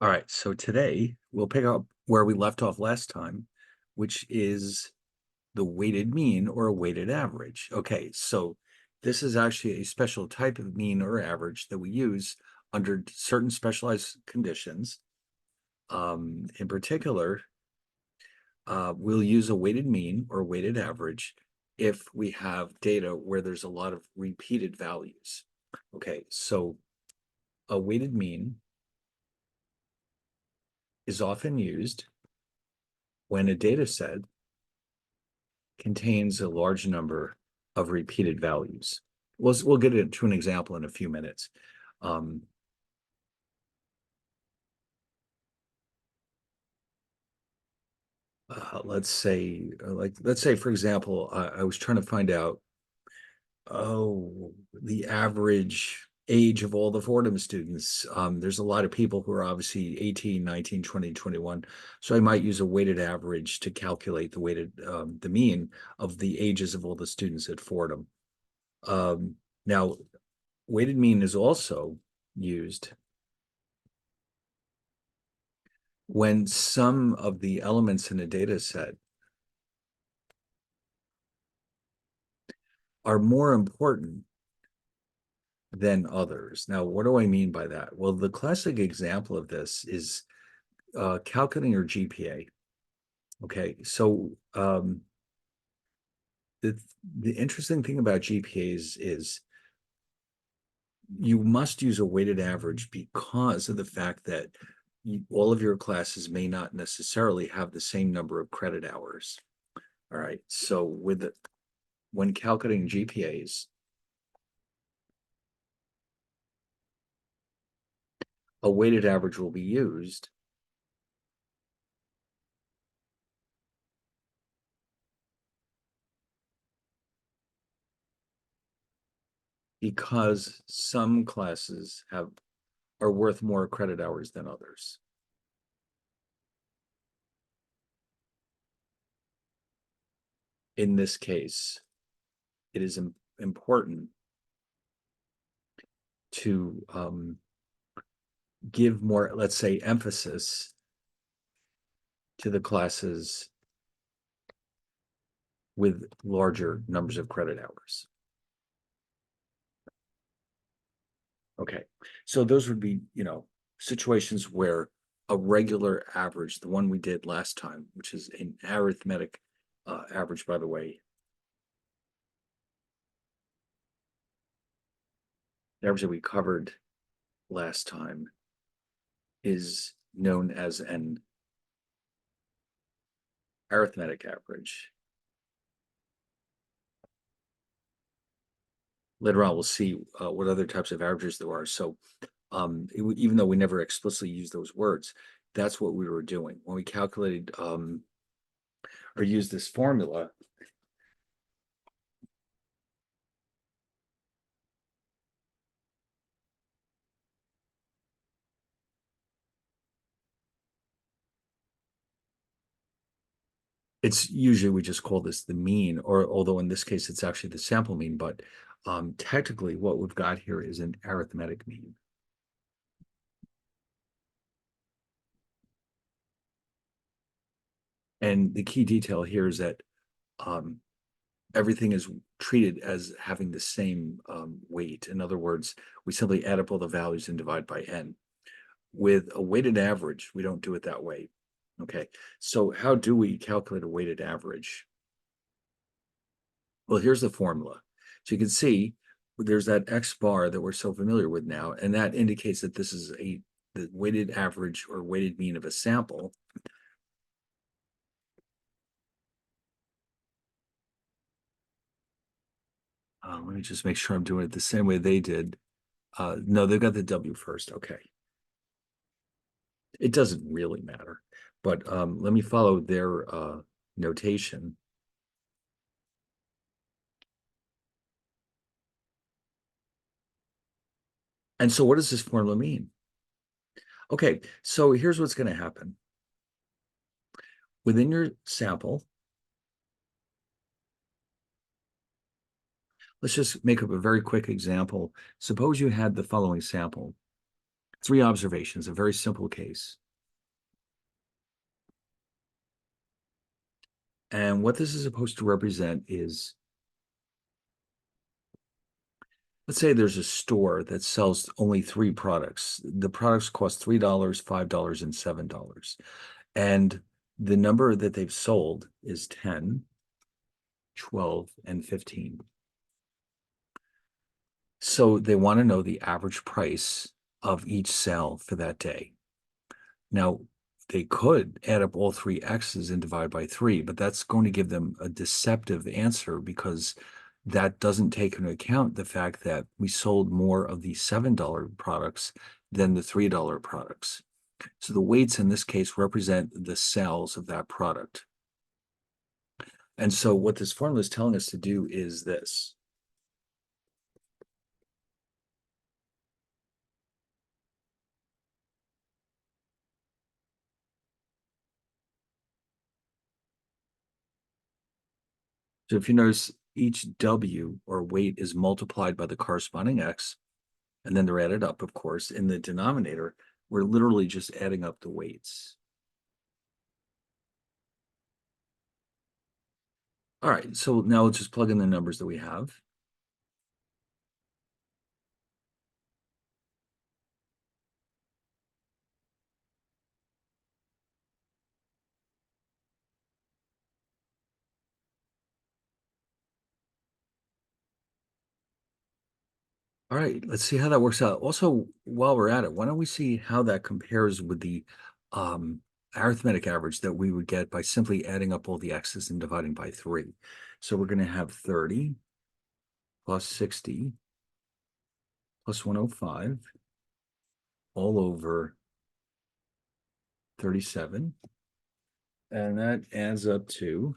All right, so today we'll pick up where we left off last time, which is the weighted mean or a weighted average. Okay, so this is actually a special type of mean or average that we use under certain specialized conditions. In particular, we'll use a weighted mean or weighted average if we have data where there's a lot of repeated values. Okay, so a weighted mean is often used when a data set contains a large number of repeated values. We'll get into an example in a few minutes. Um, let's say, for example, I was trying to find out, the average age of all the Fordham students. There's a lot of people who are obviously 18, 19, 20, 21. So I might use a weighted average to calculate the mean of the ages of all the students at Fordham. Now, weighted mean is also used when some of the elements in a data set are more important than others. Now, what do I mean by that? Well, the classic example of this is calculating your GPA. Okay, so the interesting thing about GPAs is you must use a weighted average because of the fact that all of your classes may not necessarily have the same number of credit hours. All right, so when calculating GPAs, a weighted average will be used because some classes are worth more credit hours than others. In this case, it is important to give more, let's say, emphasis to the classes with larger numbers of credit hours. Okay, so those would be, situations where a regular average, the one we did last time, which is an arithmetic average, by the way, the average that we covered last time is known as an arithmetic average. Later on, we'll see what other types of averages there are. So even though we never explicitly use those words, that's what we were doing when we calculated or used this formula. It's usually, we just call this the mean, or although in this case it's actually the sample mean, but technically what we've got here is an arithmetic mean. And the key detail here is that everything is treated as having the same weight. In other words, we simply add up all the values and divide by n. With a weighted average, we don't do it that way. Okay, so how do we calculate a weighted average? Well, here's the formula. So you can see there's that X bar that we're so familiar with now, and that indicates that this is the weighted average or weighted mean of a sample. Let me just make sure I'm doing it the same way they did. No, they've got the W first. Okay. It doesn't really matter, but let me follow their notation. And so what does this formula mean? Okay, so here's what's going to happen. Within your sample, let's just make up a very quick example. Suppose you had the following sample. Three observations, a very simple case. And what this is supposed to represent is, let's say there's a store that sells only three products. The products cost $3, $5, and $7. And the number that they've sold is 10, 12, and 15. So they want to know the average price of each sale for that day. Now, they could add up all three X's and divide by 3, but that's going to give them a deceptive answer because that doesn't take into account the fact that we sold more of the $7 products than the $3 products. So the weights in this case represent the sales of that product. And so what this formula is telling us to do is this. So if you notice, each W or weight is multiplied by the corresponding X, and then they're added up, of course. In the denominator, we're literally just adding up the weights. All right, so now let's just plug in the numbers that we have. All right, let's see how that works out. Also, while we're at it, why don't we see how that compares with the um, arithmetic average that we would get by simply adding up all the x's and dividing by 3. So we're going to have 30 plus 60 plus 105 all over 37. And that adds up to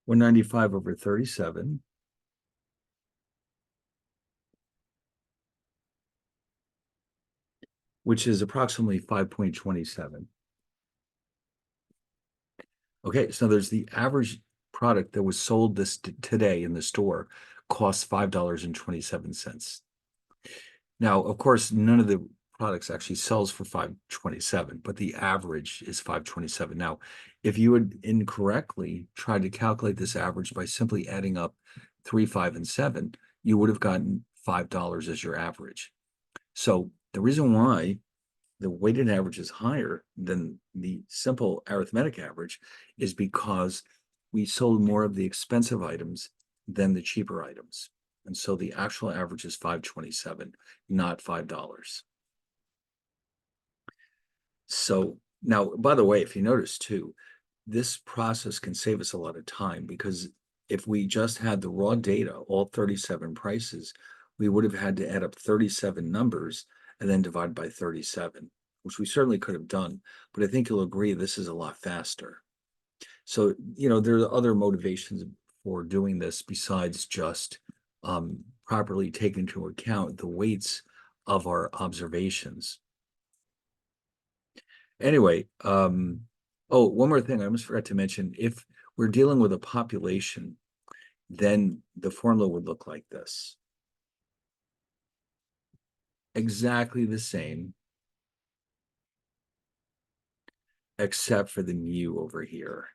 195 over 37, which is approximately 5.27. Okay, so there's the average product that was sold today in the store costs $5.27. Now, of course, none of the products actually sells for 5.27, but the average is 5.27. Now, if you had incorrectly tried to calculate this average by simply adding up 3, 5, and 7, you would have gotten $5 as your average. So the reason why the weighted average is higher than the simple arithmetic average is because we sold more of the expensive items than the cheaper items. And so the actual average is 5.27, not $5. So now, by the way, if you notice too, this process can save us a lot of time because if we just had the raw data, all 37 prices, we would have had to add up 37 numbers and then divide by 37, which we certainly could have done. But I think you'll agree this is a lot faster. So, there are other motivations for doing this besides just properly taking into account the weights of our observations. Anyway, oh, one more thing I almost forgot to mention. If we're dealing with a population, then the formula would look like this. Exactly the same, except for the mu over here.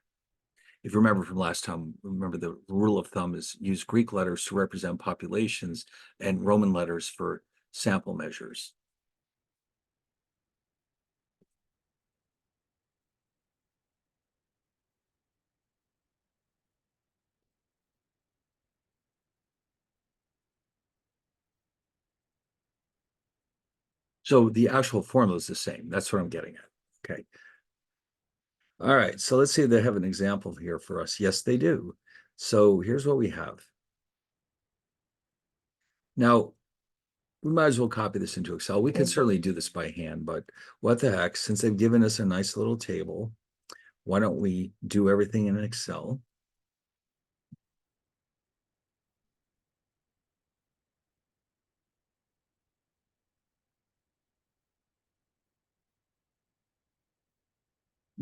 If you remember from last time, remember the rule of thumb is use Greek letters to represent populations and Roman letters for sample measures. So the actual formula is the same. That's what I'm getting at. Okay. All right. So let's see if they have an example here for us. Yes, they do. So here's what we have. Now, we might as well copy this into Excel. We can certainly do this by hand, but what the heck, since they've given us a nice little table, why don't we do everything in Excel?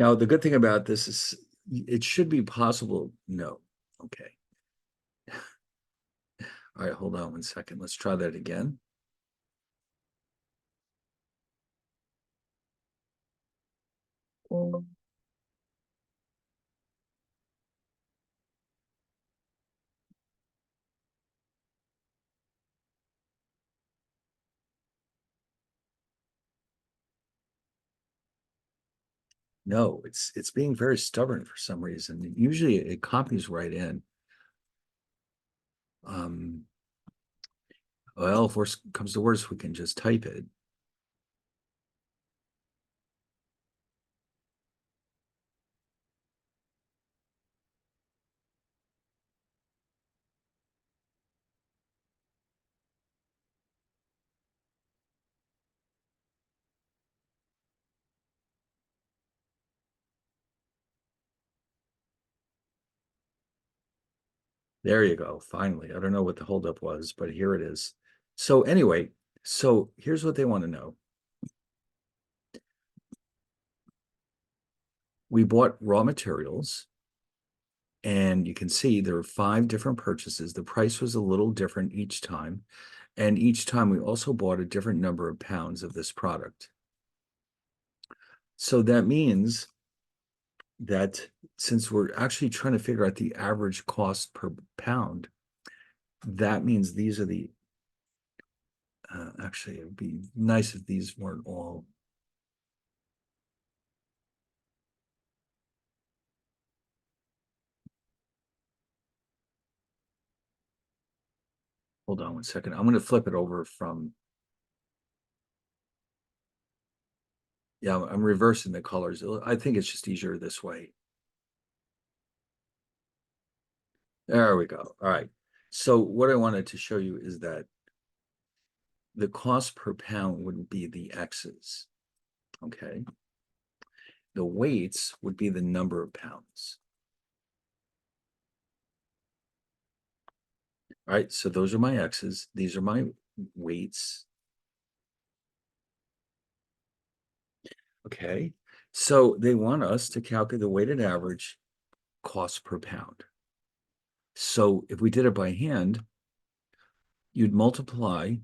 Now, the good thing about this is it should be possible. No, Okay. All right, hold on 1 second. Let's try that again. No, it's being very stubborn for some reason. Usually it copies right in. Well, if worse comes to worse, we can just type it. There you go. Finally, I don't know what the holdup was, but here it is. So anyway, so here's what they want to know. We bought raw materials, and you can see there are 5 different purchases. The price was a little different each time, and each time we also bought a different number of pounds of this product. So that means that since we're actually trying to figure out the average cost per pound, that means these are the, actually, it would be nice if these weren't all. Hold on 1 second. I'm going to flip it over from, yeah, I'm reversing the colors. I think it's just easier this way. There we go. All right. So what I wanted to show you is that the cost per pound would be the X's. Okay. The weights would be the number of pounds. All right. So those are my X's. These are my weights. Okay. So they want us to calculate the weighted average cost per pound. So if we did it by hand, you'd multiply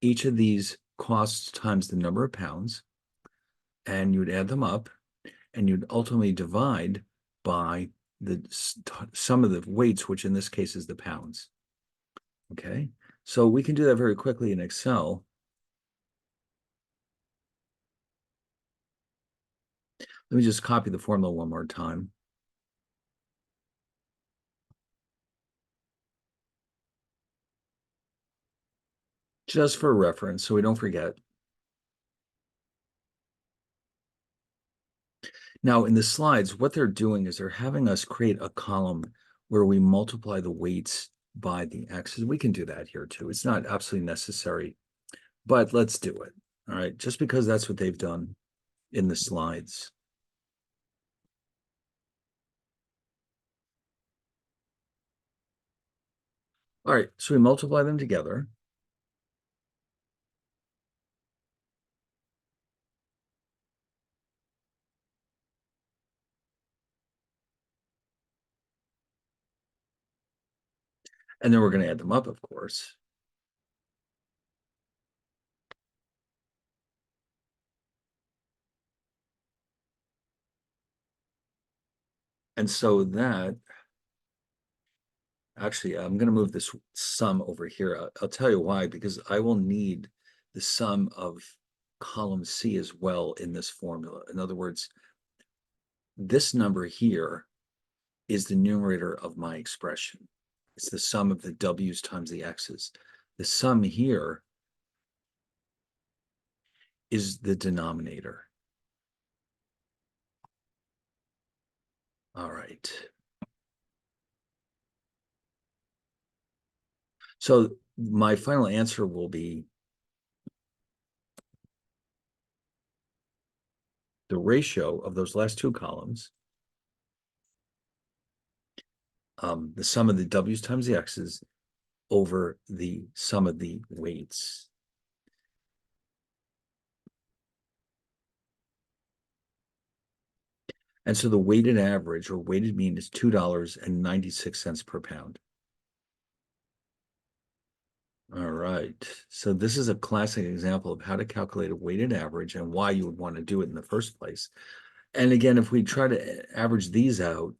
each of these costs times the number of pounds, and you'd add them up, and you'd ultimately divide by the sum of the weights, which in this case is the pounds. Okay, so we can do that very quickly in Excel. Let me just copy the formula one more time. Just for reference, so we don't forget. Now, in the slides, what they're doing is they're having us create a column where we multiply the weights by the X's. We can do that here too. It's not absolutely necessary, but let's do it. All right, just because that's what they've done in the slides. All right, so we multiply them together. And then we're going to add them up, of course. And so that, actually, I'm going to move this sum over here. I'll tell you why, because I will need the sum of column C as well in this formula. In other words, this number here is the numerator of my expression. It's the sum of the W's times the X's. The sum here is the denominator. All right. So my final answer will be the ratio of those last 2 columns, the sum of the W's times the X's over the sum of the weights. And so the weighted average or weighted mean is $2.96 per pound. All right. So this is a classic example of how to calculate a weighted average and why you would want to do it in the first place. And again, if we try to average these out,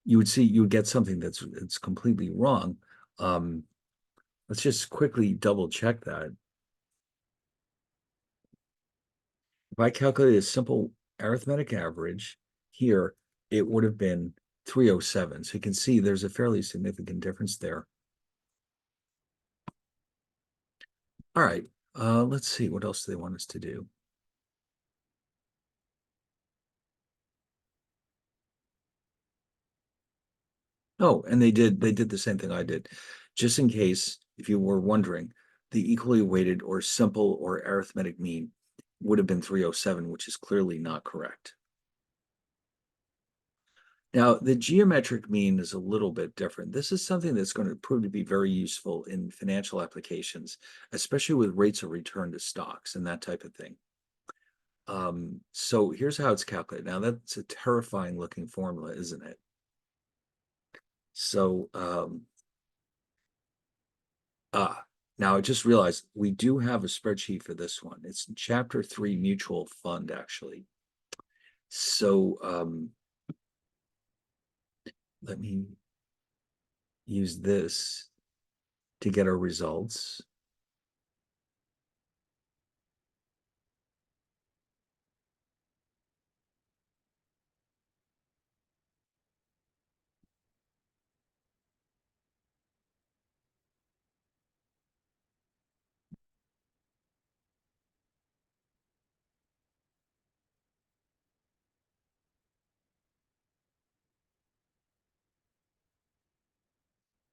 you would see you would get something that's completely wrong. Let's just quickly double check that. If I calculate a simple arithmetic average here, it would have been 307. So you can see there's a fairly significant difference there. All right, let's see, what else do they want us to do? Oh, and they did the same thing I did. Just in case, if you were wondering, the equally weighted or simple or arithmetic mean would have been 307, which is clearly not correct. Now, the geometric mean is a little bit different. This is something that's going to prove to be very useful in financial applications, especially with rates of return to stocks and that type of thing. So here's how it's calculated. Now, that's a terrifying looking formula, isn't it? So, now I just realized we do have a spreadsheet for this one. It's chapter 3 mutual fund, actually. So, let me use this to get our results.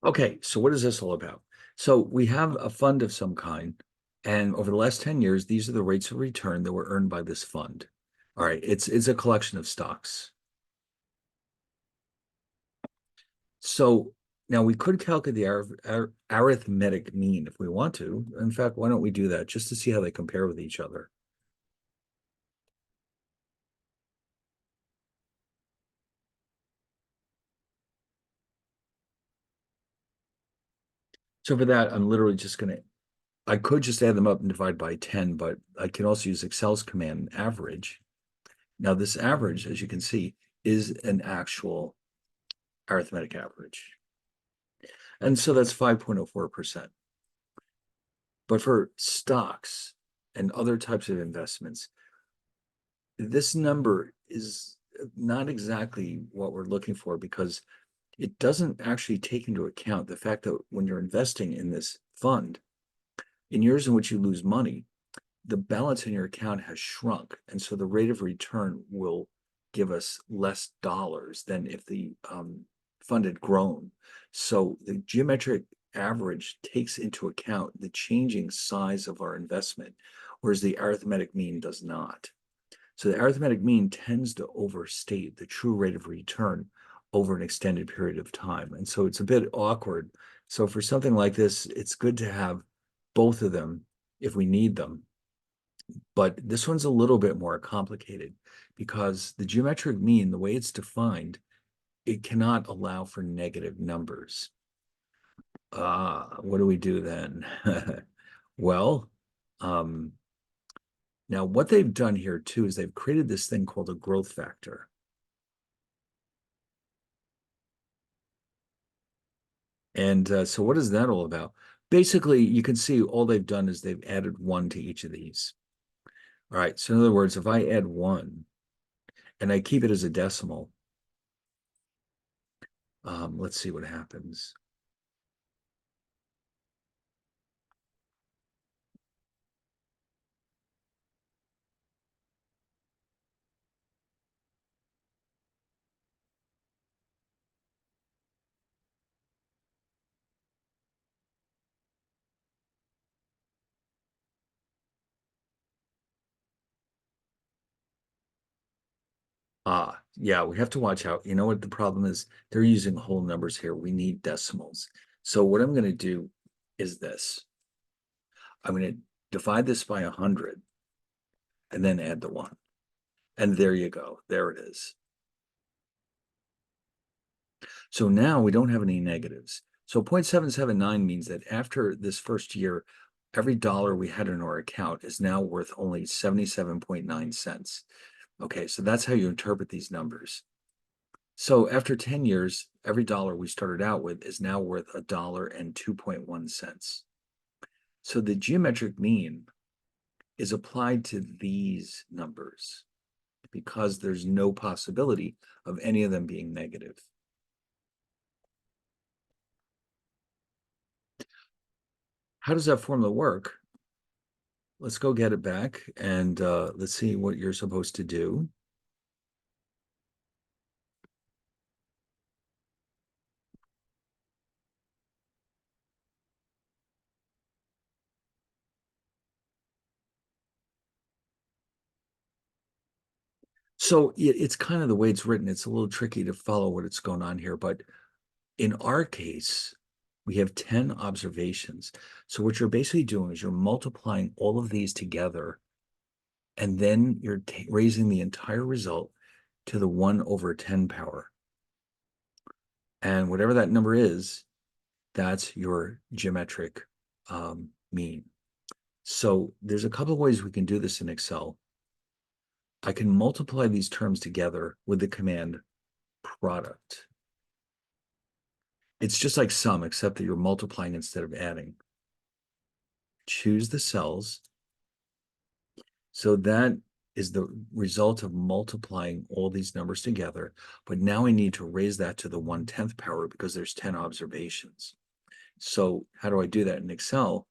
Okay, so what is this all about? So we have a fund of some kind, and over the last 10 years, these are the rates of return that were earned by this fund. All right, it's a collection of stocks. So now we could calculate the arithmetic mean if we want to. In fact, why don't we do that just to see how they compare with each other? So for that, I'm literally just going to, I could just add them up and divide by 10, but I can also use Excel's command average. Now this average, as you can see, is an actual arithmetic average. And so that's 5.04%. But for stocks and other types of investments, this number is not exactly what we're looking for because it doesn't actually take into account the fact that when you're investing in this fund, in years in which you lose money, the balance in your account has shrunk. And so the rate of return will give us less dollars than if the fund had grown. So the geometric average takes into account the changing size of our investment, whereas the arithmetic mean does not. So the arithmetic mean tends to overstate the true rate of return over an extended period of time. And so it's a bit awkward. So for something like this, it's good to have both of them if we need them. But this one's a little bit more complicated because the geometric mean, the way it's defined, it cannot allow for negative numbers. What do we do then? Well, now what they've done here too is they've created this thing called a growth factor. And so what is that all about? Basically, you can see all they've done is they've added 1 to each of these. All right, so in other words, if I add 1 and I keep it as a decimal, let's see what happens. Yeah, we have to watch out. You know what the problem is? They're using whole numbers here. We need decimals. So what I'm going to do is this. I'm going to divide this by 100 and then add the 1. And there you go. There it is. So now we don't have any negatives. So 0.779 means that after this first year, every dollar we had in our account is now worth only 77.9 cents. Okay, so that's how you interpret these numbers. So after 10 years, every dollar we started out with is now worth $1.02. So the geometric mean is applied to these numbers because there's no possibility of any of them being negative. How does that formula work? Let's go get it back and let's see what you're supposed to do. So it's kind of the way it's written. It's a little tricky to follow what it's going on here, but in our case, we have 10 observations. So what you're basically doing is you're multiplying all of these together, and then you're raising the entire result to the 1/10 power. And whatever that number is, that's your geometric mean. So there's a couple of ways we can do this in Excel. I can multiply these terms together with the command product. It's just like sum, except that you're multiplying instead of adding. Choose the cells. So that is the result of multiplying all these numbers together. But now I need to raise that to the 1/10 power because there's 10 observations. So how do I do that in Excel?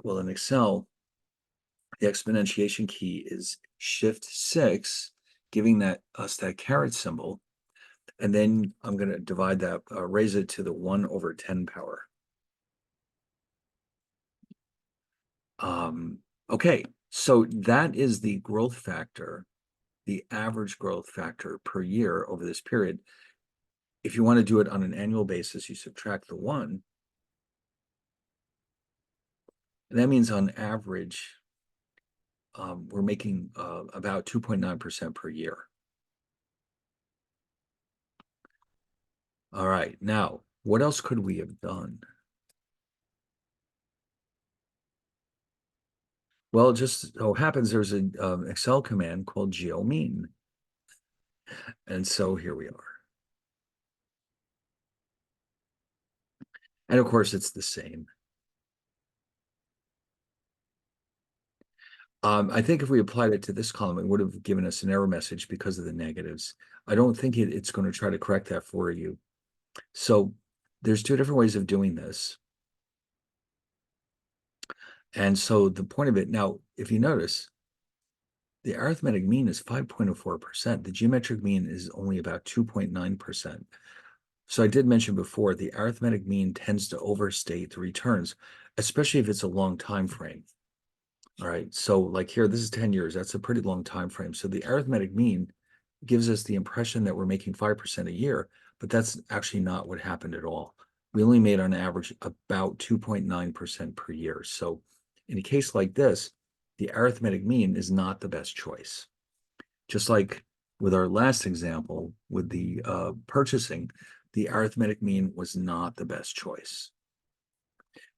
Well, in Excel, the exponentiation key is Shift-6, giving us that caret symbol. And then I'm going to divide that, raise it to the 1/10 power. Okay, so that is the growth factor, the average growth factor per year over this period. If you want to do it on an annual basis, you subtract the 1. And that means on average, we're making about 2.9% per year. All right, now, what else could we have done? Well, it just so happens there's an Excel command called geomean. And so here we are. And of course, it's the same. I think if we applied it to this column, it would have given us an error message because of the negatives. I don't think it's going to try to correct that for you. So there's two different ways of doing this. And so the point of it, now, if you notice, the arithmetic mean is 5.04%. The geometric mean is only about 2.9%. So I did mention before, the arithmetic mean tends to overstate the returns, especially if it's a long time frame. All right, so like here, this is 10 years. That's a pretty long time frame. So the arithmetic mean gives us the impression that we're making 5% a year, but that's actually not what happened at all. We only made on average about 2.9% per year. So in a case like this, the arithmetic mean is not the best choice. Just like with our last example with the purchasing, the arithmetic mean was not the best choice.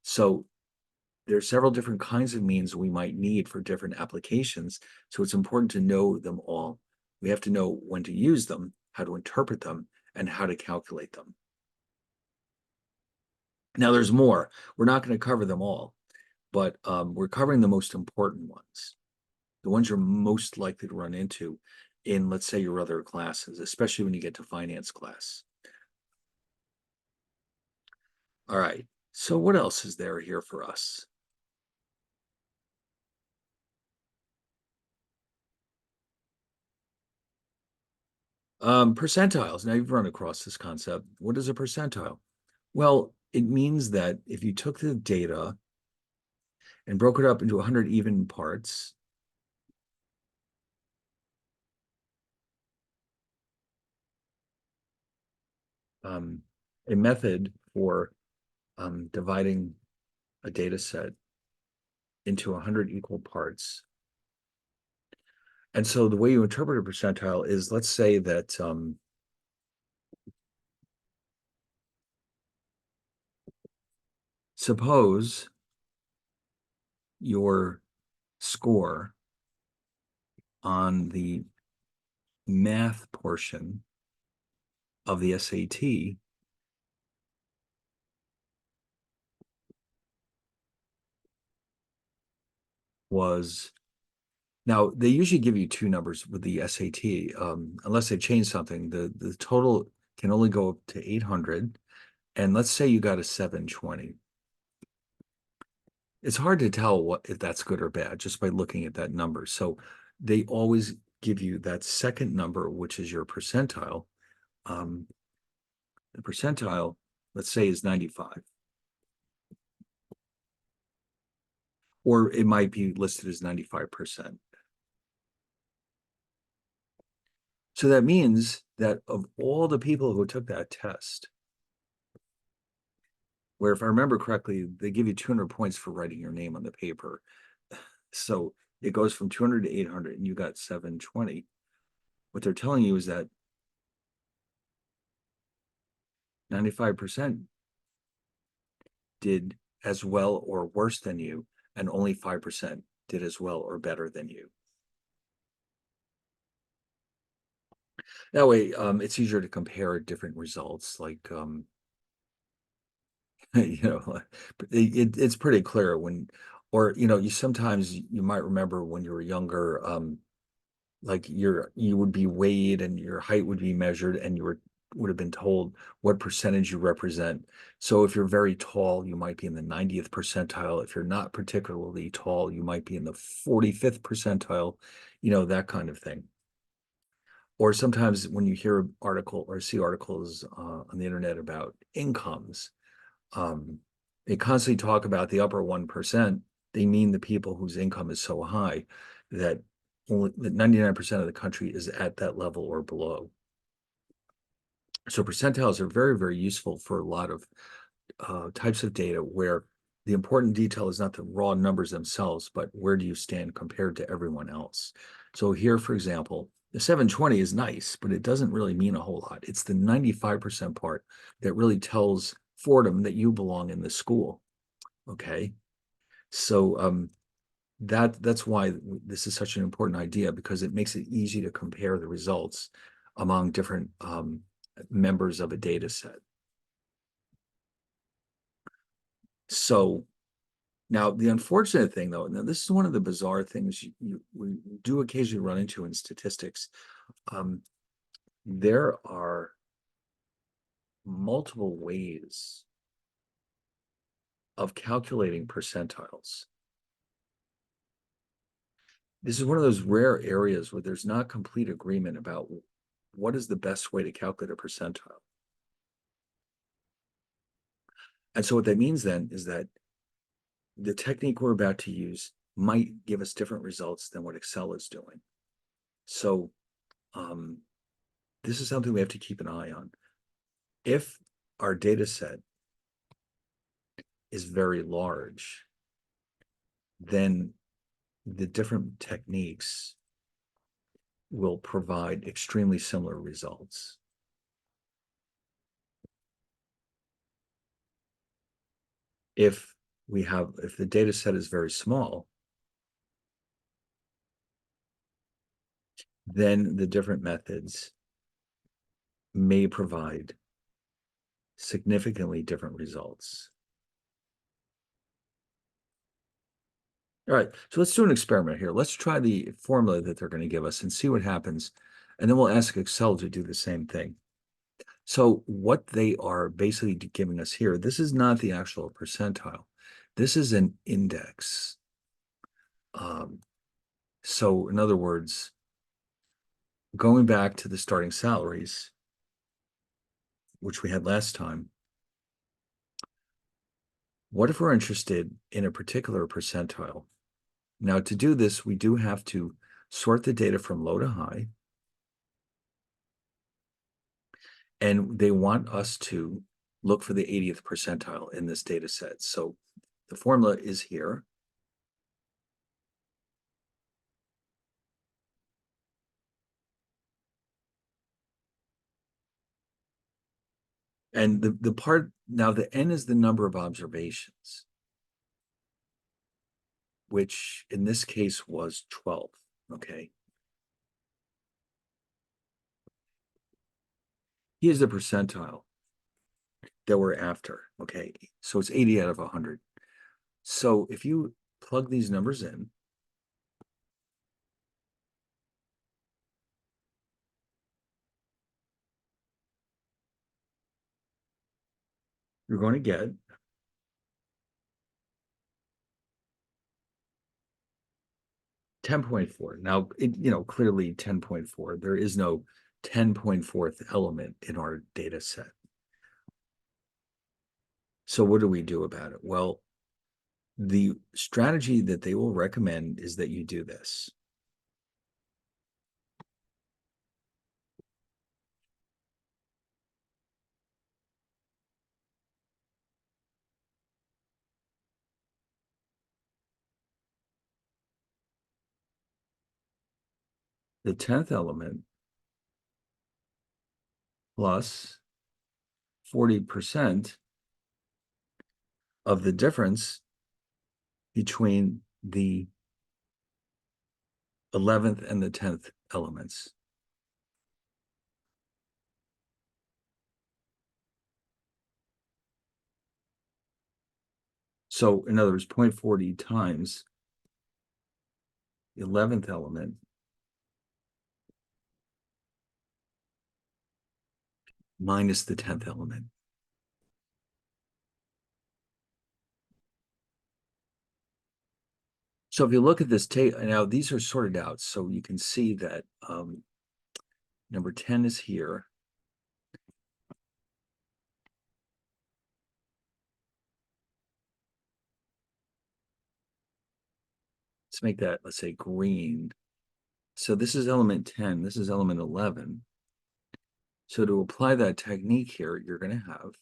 So there are several different kinds of means we might need for different applications. So it's important to know them all. We have to know when to use them, how to interpret them, and how to calculate them. Now there's more. We're not going to cover them all, but we're covering the most important ones, the ones you're most likely to run into in, let's say, your other classes, especially when you get to finance class. All right, so what else is there here for us? Percentiles. Now you've run across this concept. What is a percentile? Well, it means that if you took the data and broke it up into 100 even parts, a method for dividing a data set into 100 equal parts. And so the way you interpret a percentile is, let's say that suppose your score on the math portion of the SAT was, now they usually give you two numbers with the SAT, unless they change something. The total can only go up to 800, and let's say you got a 720. It's hard to tell if that's good or bad just by looking at that number. So they always give you that second number, which is your percentile. The percentile, let's say, is 95. Or it might be listed as 95%. So that means that of all the people who took that test, where if I remember correctly, they give you 200 points for writing your name on the paper. So it goes from 200 to 800 and you got 720. What they're telling you is that 95% did as well or worse than you, and only 5% did as well or better than you. That way, it's easier to compare different results. Like, it's pretty clear when, or you sometimes you might remember when you were younger, like you would be weighed and your height would be measured, and would have been told what percentage you represent. So if you're very tall, you might be in the 90th percentile. If you're not particularly tall, you might be in the 45th percentile, that kind of thing. Or sometimes when you hear an article or see articles on the internet about incomes, they constantly talk about the upper 1%. They mean the people whose income is so high that only 99% of the country is at that level or below. So percentiles are very, very useful for a lot of types of data where the important detail is not the raw numbers themselves, but where do you stand compared to everyone else. So here, for example, the 720 is nice, but it doesn't really mean a whole lot. It's the 95% part that really tells Fordham that you belong in the school. Okay. So that's why this is such an important idea, because it makes it easy to compare the results among different members of a data set. So now the unfortunate thing, though, now this is one of the bizarre things we do occasionally run into in statistics. There are multiple ways of calculating percentiles. This is one of those rare areas where there's not complete agreement about what is the best way to calculate a percentile. And so what that means then is that the technique we're about to use might give us different results than what Excel is doing. So this is something we have to keep an eye on. If our data set is very large, then the different techniques will provide extremely similar results. If the data set is very small, then the different methods may provide significantly different results. All right, so let's do an experiment here. Let's try the formula that they're going to give us and see what happens. And then we'll ask Excel to do the same thing. So what they are basically giving us here, this is not the actual percentile. This is an index. So in other words, going back to the starting salaries, which we had last time, what if we're interested in a particular percentile? Now, to do this, we do have to sort the data from low to high. And they want us to look for the 80th percentile in this data set. So the formula is here. And the part, now the n is the number of observations, which in this case was 12, okay? Here's the percentile that we're after, okay? So it's 80 out of 100. So if you plug these numbers in, you're going to get 10.4. Now, clearly 10.4. There is no 10.4th element in our data set. So what do we do about it? Well, the strategy that they will recommend is that you do this. The 10th element plus 40% of the difference between the 11th and the 10th elements. So in other words, 0.40 times the 11th element minus the 10th element. So if you look at this table, now these are sorted out, so you can see that number 10 is here. Let's make that, let's say, green. So this is element 10, this is element 11. So to apply that technique here, you're going to have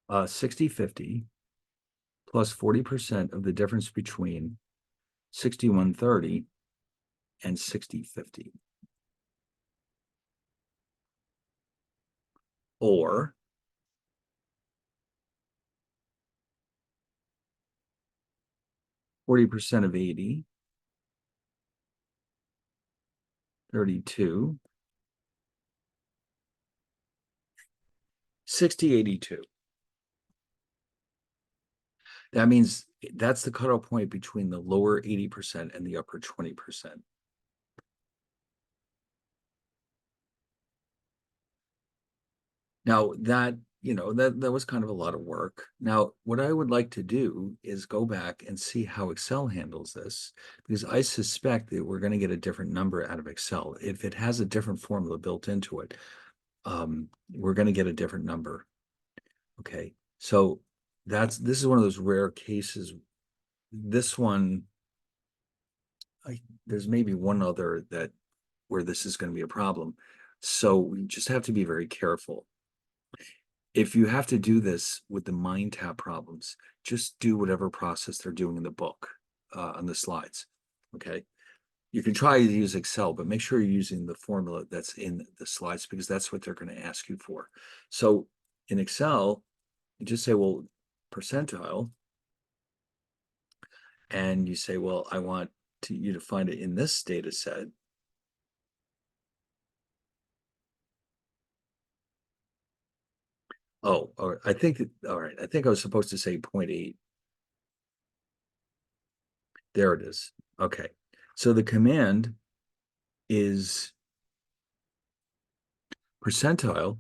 uh, 60/50 plus 40% of the difference between 6130 and 60/50. Or 40% of 80, 32, 60/82. That means that's the cutoff point between the lower 80% and the upper 20%. Now that, that was kind of a lot of work. Now, what I would like to do is go back and see how Excel handles this, because I suspect that we're going to get a different number out of Excel. If it has a different formula built into it, we're going to get a different number. Okay, so this is one of those rare cases. This one, there's maybe one other where this is going to be a problem. So we just have to be very careful. If you have to do this with the mind tap problems, just do whatever process they're doing in the book on the slides. Okay. You can try to use Excel, but make sure you're using the formula that's in the slides, because that's what they're going to ask you for. So in Excel, you just say, well, percentile, and you say, well, I want you to find it in this data set. Oh, all right. All right. I think I was supposed to say 0.8. There it is. Okay. So the command is percentile.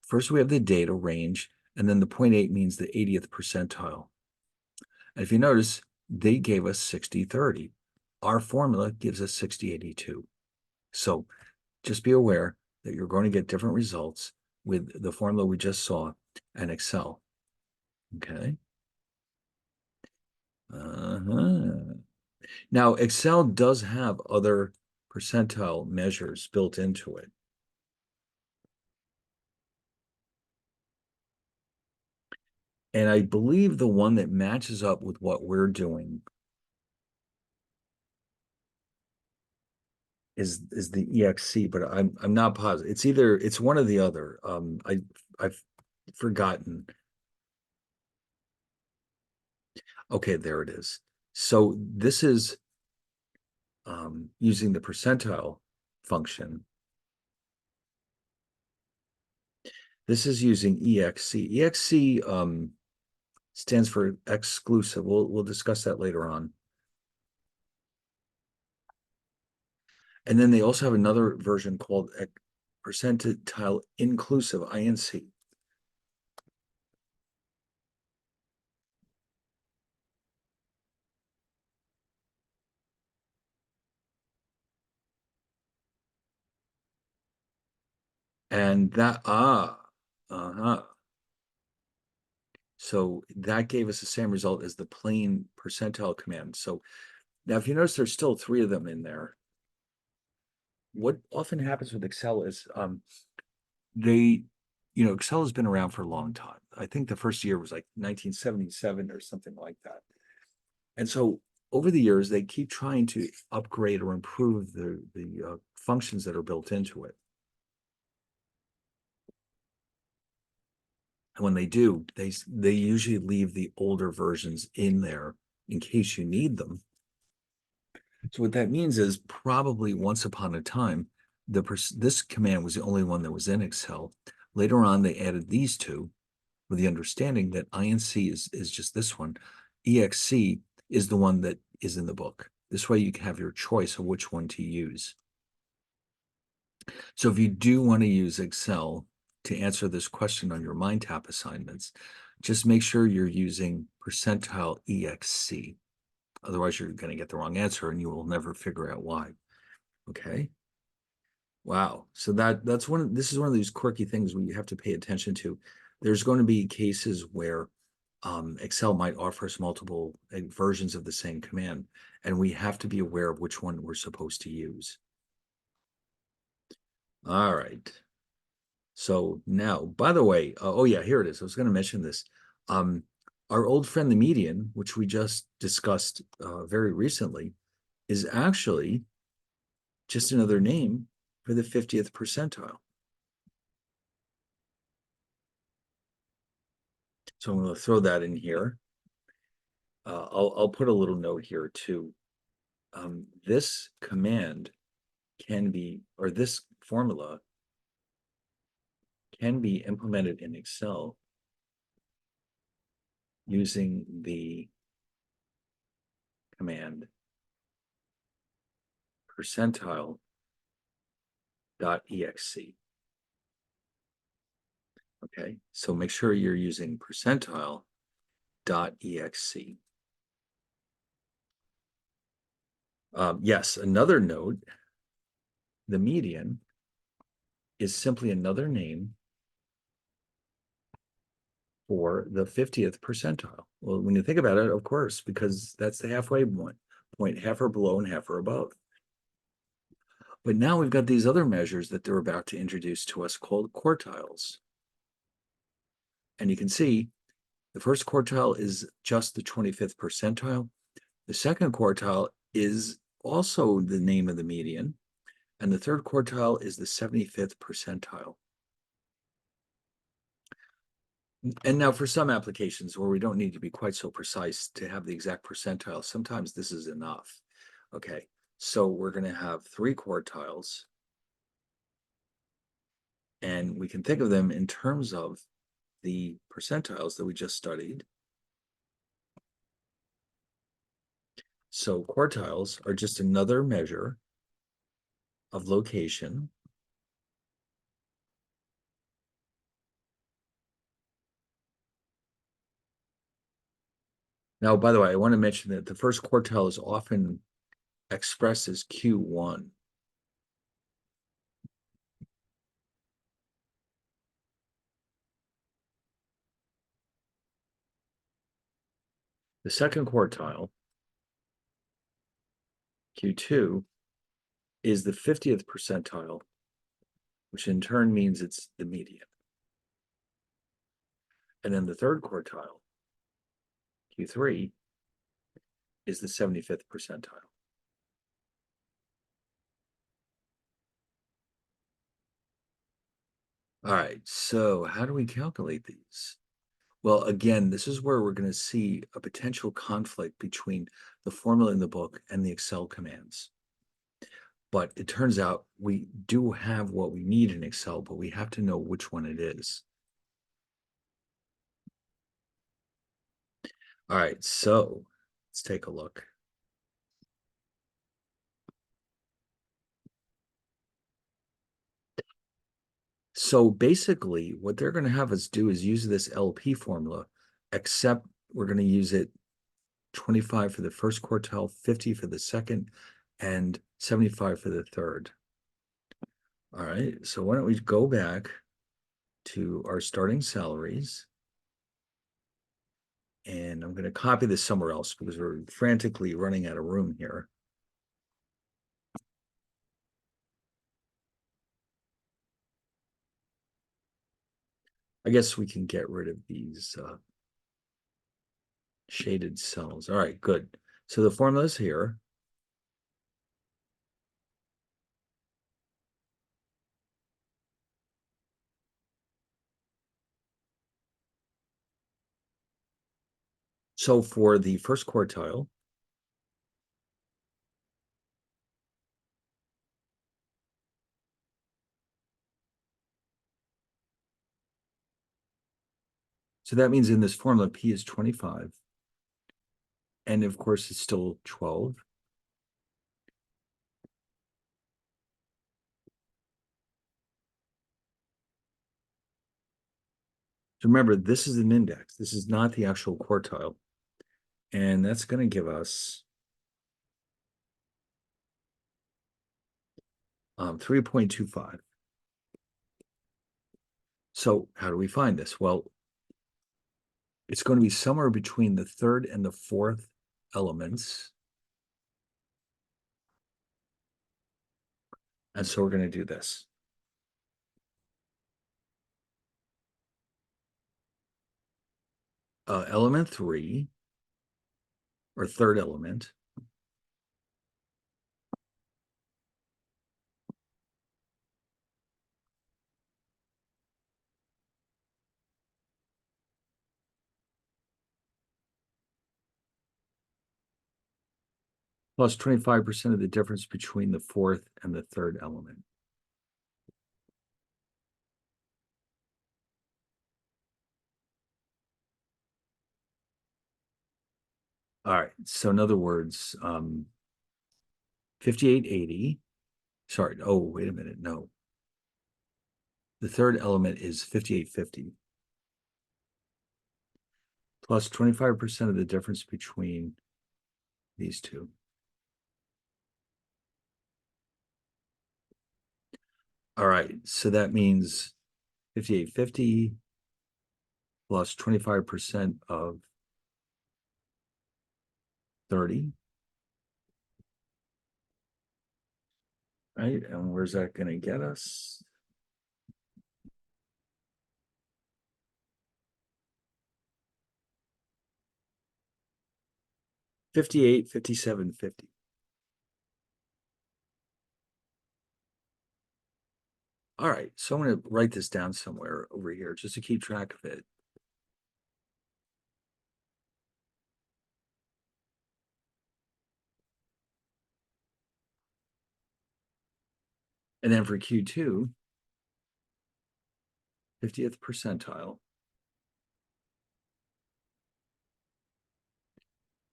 First, we have the data range, and then the 0.8 means the 80th percentile. And if you notice, they gave us 60/30. Our formula gives us 60/82. So just be aware that you're going to get different results with the formula we just saw and Excel. Okay. Now, Excel does have other percentile measures built into it. And I believe the one that matches up with what we're doing is the EXC, but I'm not positive. It's one or the other. I've forgotten. Okay, there it is. So this is using the percentile function. This is using EXC. EXC stands for exclusive. We'll discuss that later on. And then they also have another version called percentile inclusive, INC. And that, uh-huh. So that gave us the same result as the plain percentile command. So now if you notice, there's still three of them in there. What often happens with Excel is Excel has been around for a long time. I think the first year was like 1977 or something like that. And so over the years, they keep trying to upgrade or improve the functions that are built into it. And when they do, they usually leave the older versions in there in case you need them. So what that means is probably once upon a time, this command was the only one that was in Excel. Later on, they added these two with the understanding that INC is just this one. EXC is the one that is in the book. This way you can have your choice of which one to use. So if you do want to use Excel to answer this question on your MindTap assignments, just make sure you're using percentile EXC. Otherwise, you're going to get the wrong answer and you will never figure out why. Okay. Wow. So this is one of these quirky things we have to pay attention to. There's going to be cases where Excel might offer us multiple versions of the same command, and we have to be aware of which one we're supposed to use. All right. So now, by the way, oh yeah, here it is. I was going to mention this. Our old friend, the median, which we just discussed very recently, is actually just another name for the 50th percentile. So I'm going to throw that in here. I'll put a little note here too. This command can be, or this formula can be implemented in Excel using the command percentile.exe. Okay, so make sure you're using percentile.exe. Yes, another note, the median is simply another name for the 50th percentile. Well, when you think about it, of course, because that's the halfway point, half or below and half or above. But now we've got these other measures that they're about to introduce to us called quartiles. And you can see the first quartile is just the 25th percentile. The second quartile is also the name of the median. And the third quartile is the 75th percentile. And now for some applications where we don't need to be quite so precise to have the exact percentile, sometimes this is enough. Okay, so we're going to have three quartiles. And we can think of them in terms of the percentiles that we just studied. So quartiles are just another measure of location. Now, by the way, I want to mention that the first quartile is often expressed as Q1. The second quartile Q2 is the 50th percentile, which in turn means it's the median. And then the third quartile, Q3, is the 75th percentile. All right, so how do we calculate these? Well, again, this is where we're going to see a potential conflict between the formula in the book and the Excel commands. But it turns out we do have what we need in Excel, but we have to know which one it is. All right, so let's take a look. So basically, what they're going to have us do is use this LP formula, except we're going to use it 25 for the first quartile, 50 for the second, and 75 for the third. All right, so why don't we go back to our starting salaries. And I'm going to copy this somewhere else because we're frantically running out of room here. I guess we can get rid of these shaded cells. All right, good. So the formula is here. So for the first quartile, so that means in this formula, P is 25. And of course, it's still 12. So remember, this is an index. This is not the actual quartile. And that's going to give us 3.25. So how do we find this? Well, it's going to be somewhere between the third and the fourth elements. And so we're going to do this. Element 3, or third element, plus 25% of the difference between the fourth and the third element. All right, so in other words, 5880, sorry, oh, wait a minute, no. The third element is 5850, plus 25% of the difference between these two. All right, so that means 5850 plus 25% of 30. Right, and where's that going to get us? $58, $57.50. All right, so I'm going to write this down somewhere over here just to keep track of it. And then for Q2, 50th percentile,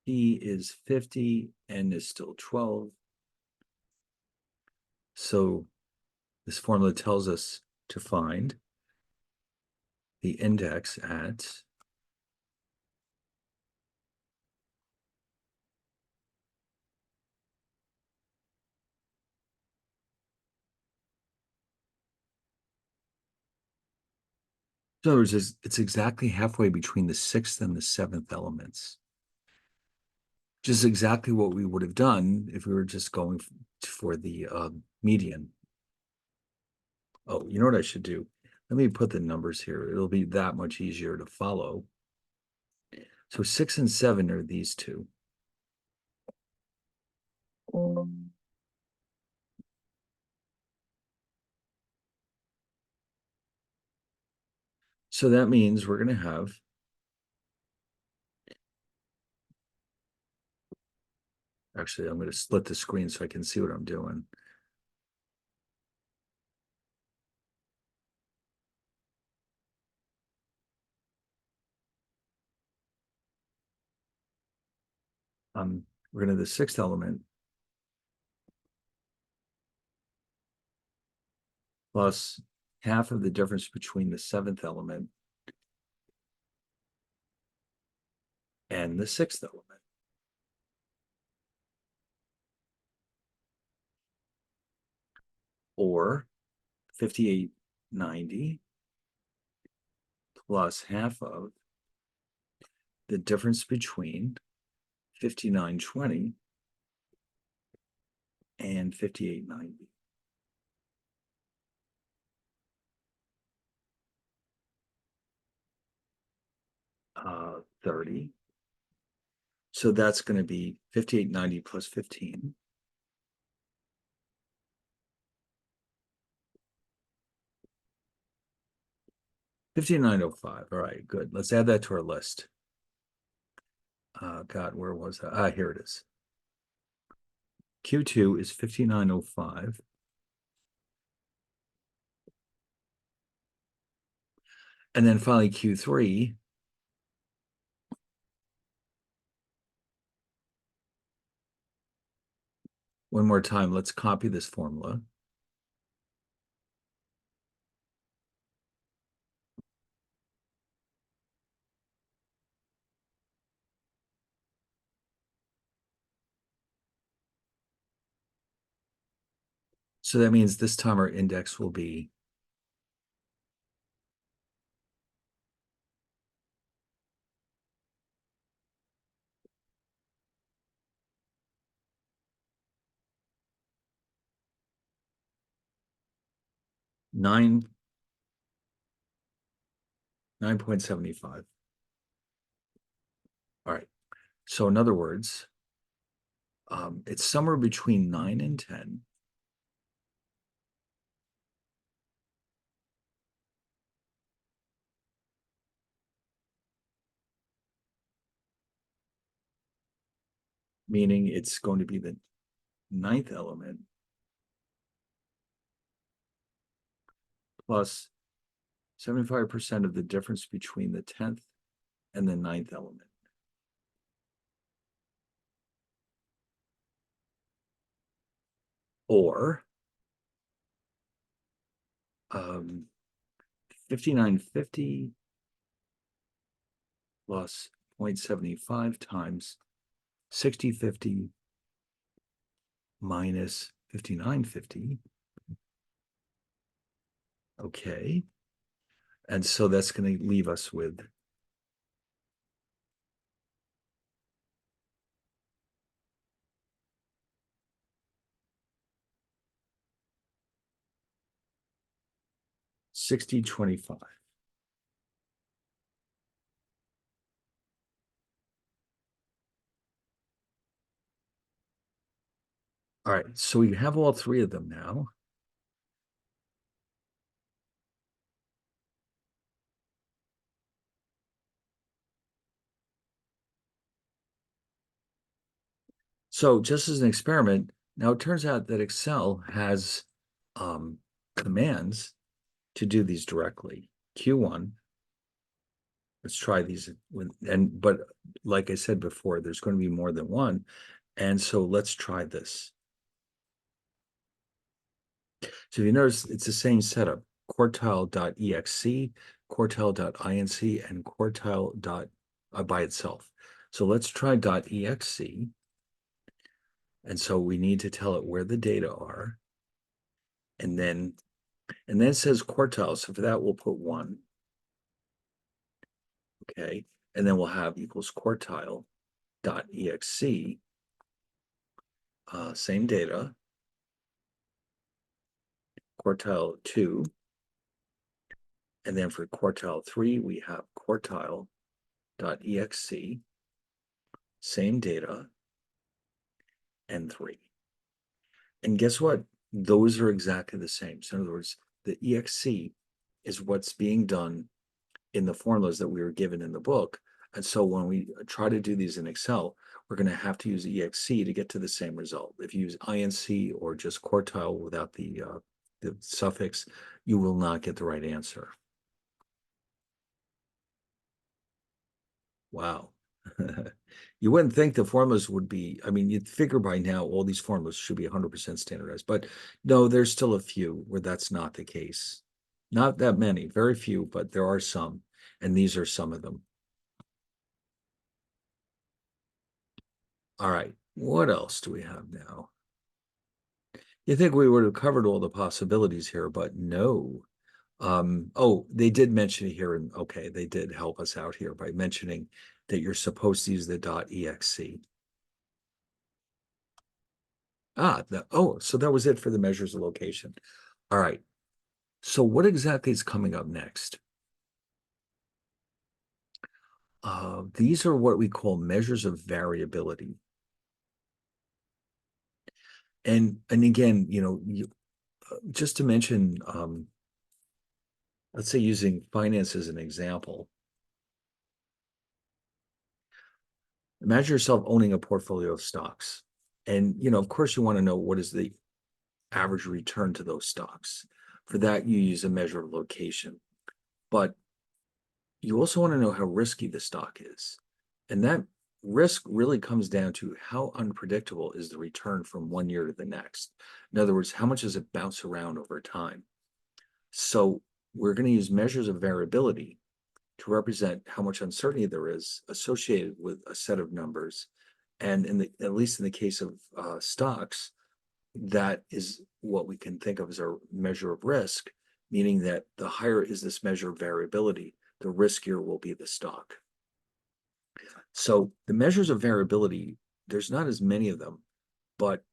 P is 50, N is still 12. So this formula tells us to find the index at so it's exactly halfway between the sixth and the seventh elements. which is exactly what we would have done if we were just going for the median. Oh, you know what I should do? Let me put the numbers here. It'll be that much easier to follow. So 6 and 7 are these two. So that means we're going to have actually, I'm going to split the screen so I can see what I'm doing. We're going to have the sixth element plus half of the difference between the seventh element and the sixth element. Or 5890 plus half of the difference between 5920 and 5890. 30. So that's going to be 5890 plus 15. $59.05. All right, good. Let's add that to our list. God, where was that? Ah, here it is. Q2 is 5905. And then finally Q3 one more time, let's copy this formula. So that means this time our index will be nine 9.75. All right. So in other words, it's somewhere between 9 and 10. Meaning it's going to be the ninth element plus 75% of the difference between the 10th and the ninth element. Or 5950 plus 0.75 times 6050 minus 5950. Okay. And so that's going to leave us with $60.25. All right, so we have all three of them now. So just as an experiment, now it turns out that Excel has commands to do these directly. Q1, let's try these but like I said before, there's going to be more than one. And so let's try this. So if you notice, it's the same setup, quartile.exe, quartile.inc, and quartile by itself. So let's try .exe. And so we need to tell it where the data are. And then it says quartile. So for that, we'll put 1. Okay. And then we'll have equals quartile. .exe, same data, quartile 2, and then for quartile 3, we have quartile.exe, same data, and 3. And guess what? Those are exactly the same. So in other words, the exe is what's being done in the formulas that we were given in the book. And so when we try to do these in Excel, we're going to have to use exe to get to the same result. If you use inc or just quartile without the suffix, you will not get the right answer. Wow. You wouldn't think the formulas would be, I mean, you'd figure by now all these formulas should be 100% standardized, but no, there's still a few where that's not the case. Not that many, very few, but there are some, and these are some of them. All right, what else do we have now? You think we would have covered all the possibilities here, but no. Oh, they did mention it here, and okay, they did help us out here by mentioning that you're supposed to use the .exe. So that was it for the measures of location. All right. So what exactly is coming up next? These are what we call measures of variability. And again, just to mention, let's say using finance as an example, imagine yourself owning a portfolio of stocks. And, of course, you want to know what is the average return to those stocks. For that, you use a measure of location. But you also want to know how risky the stock is. And that risk really comes down to how unpredictable is the return from one year to the next. In other words, how much does it bounce around over time? So we're going to use measures of variability to represent how much uncertainty there is associated with a set of numbers. And at least in the case of stocks, that is what we can think of as our measure of risk, meaning that the higher is this measure of variability, the riskier will be the stock. So the measures of variability, there's not as many of them, but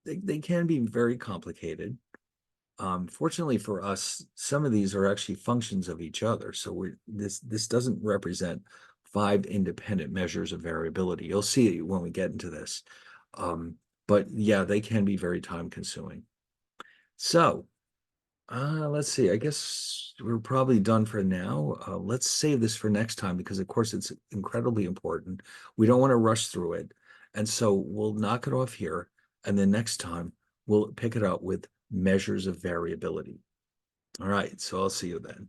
they can be very complicated. Fortunately for us, some of these are actually functions of each other. So this doesn't represent 5 independent measures of variability. You'll see when we get into this. But yeah, they can be very time consuming. So let's see. I guess we're probably done for now. Let's save this for next time because, of course, it's incredibly important. We don't want to rush through it. And so we'll knock it off here. And then next time, we'll pick it up with measures of variability. All right. So I'll see you then.